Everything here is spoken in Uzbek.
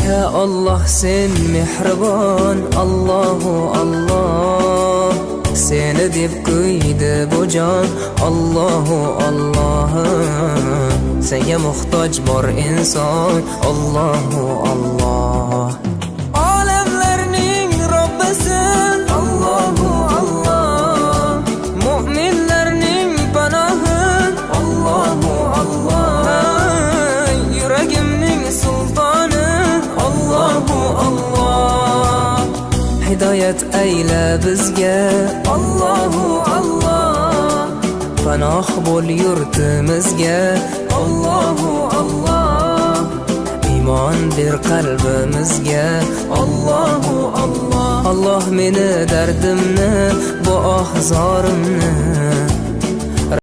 Ya Allah sen mehribon, Allahu Allah. Seni deb kuydi bu jon, Allahu Allah. Senga muhtoj bor inson, Allahu Allah. Olamlarning Robbisin, Allahu Allah. Mu'minlarning panohi, Allahu Allah. Yuragimning sultoni, Allahu Allah. Hidoyat ayla bizga, Allahu Allah. Panoh bo'l yurtimizga, Allahu Allah. Iymon ber qalbimizga, Allahu Allah. Allah meni dardimni, bu ohzorimni